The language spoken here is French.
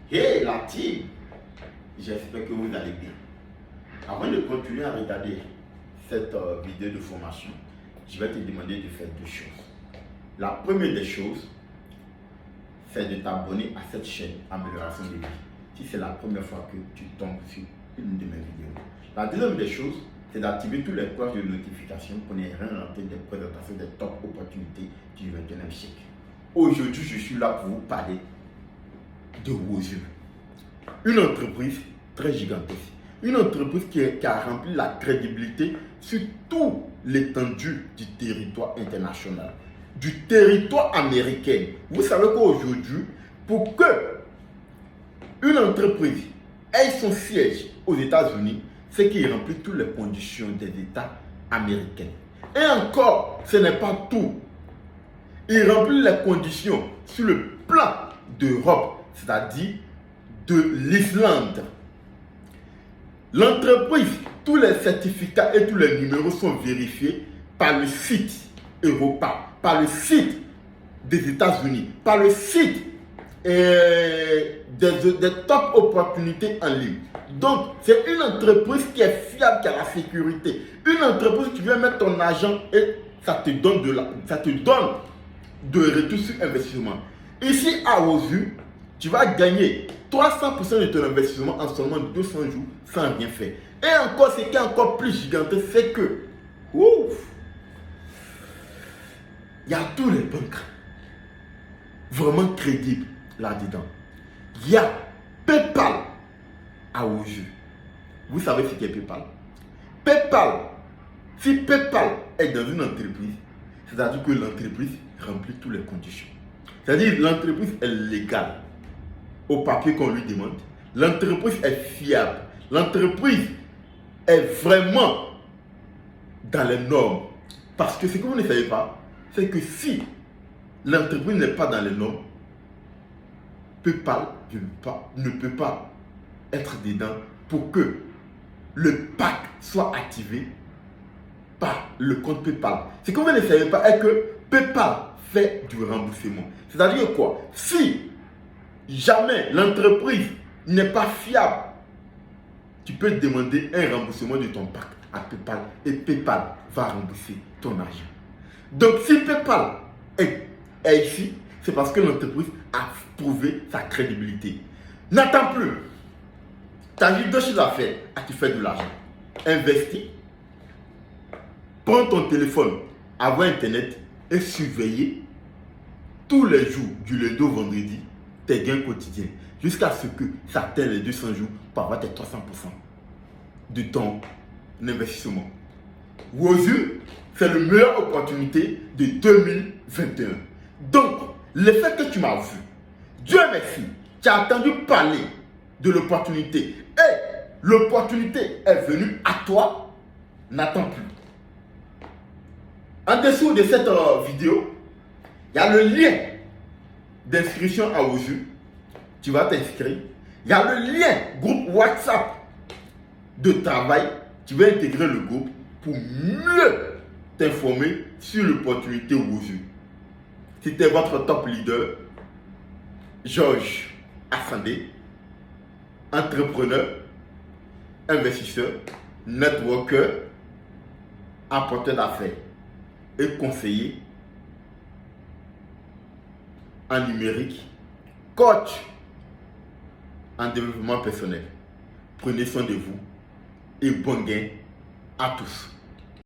Hey la team, j'espère que vous allez bien. Avant de continuer à regarder cette vidéo de formation, je vais te demander de faire deux choses. La première des choses, c'est de t'abonner à cette chaîne Amélioration de vie. Si c'est la première fois que tu tombes sur une de mes vidéos. La deuxième des choses, c'est d'activer tous les cloches de notification pour ne rien rater des présentations des top opportunités du 21e siècle. Aujourd'hui, je suis là pour vous parler de Wozu. Une entreprise très gigantesque. Une entreprise qui a rempli la crédibilité sur tout l'étendue du territoire international, du territoire américain. Vous savez qu'aujourd'hui, pour que une entreprise ait son siège aux États-Unis, c'est qu'il remplit toutes les conditions des États américains. Et encore, ce n'est pas tout. Il remplit les conditions sur le plan d'Europe, c'est-à-dire de l'Islande. L'entreprise, tous les certificats et tous les numéros sont vérifiés par le site Europa, par le site des États-Unis, par le site des top opportunités en ligne. Donc, c'est une entreprise qui est fiable, qui a la sécurité. Une entreprise qui vient mettre ton argent et ça te donne de retour sur investissement. Ici, à Wozu, tu vas gagner 300% de ton investissement en seulement 200 jours sans rien faire. Et encore, ce qui est encore plus gigantesque, c'est que il y a tous les banques vraiment crédibles là-dedans. Il y a PayPal à Wozu. Vous savez ce qu'est PayPal? PayPal, si PayPal est dans une entreprise, c'est-à-dire que l'entreprise remplit toutes les conditions. C'est-à-dire que l'entreprise est légale au papier qu'on lui demande. L'entreprise est fiable. L'entreprise est vraiment dans les normes. Parce que ce que vous ne savez pas, c'est que si l'entreprise n'est pas dans les normes, PayPal ne peut pas être dedans pour que le pack soit activé par le compte PayPal. Ce que vous ne savez pas est que PayPal fait du remboursement. C'est-à-dire quoi? Si jamais l'entreprise n'est pas fiable, tu peux demander un remboursement de ton pack à PayPal et PayPal va rembourser ton argent. Donc si PayPal est ici, c'est parce que l'entreprise a prouvé sa crédibilité. N'attends plus. Tu as juste deux choses à faire à te faire de l'argent. Investir. Prends ton téléphone, avoir Internet et surveiller tous les jours, du lundi au vendredi, tes gains quotidiens. Jusqu'à ce que ça atteigne les 200 jours pour avoir tes 300% de ton investissement. Wozu, c'est la meilleure opportunité de 2021. Donc, le fait que tu m'as vu, Dieu merci, tu as entendu parler de l'opportunité et l'opportunité est venue à toi, n'attends plus. En dessous de cette vidéo, il y a le lien d'inscription à Wozu. Tu vas t'inscrire. Il y a le lien groupe WhatsApp de travail. Tu vas intégrer le groupe pour mieux t'informer sur l'opportunité Wozu. C'était votre top leader, Georges Assandé, entrepreneur, investisseur, networker, apporteur d'affaires et conseiller en numérique, coach en développement personnel. Prenez soin de vous et bon gain à tous.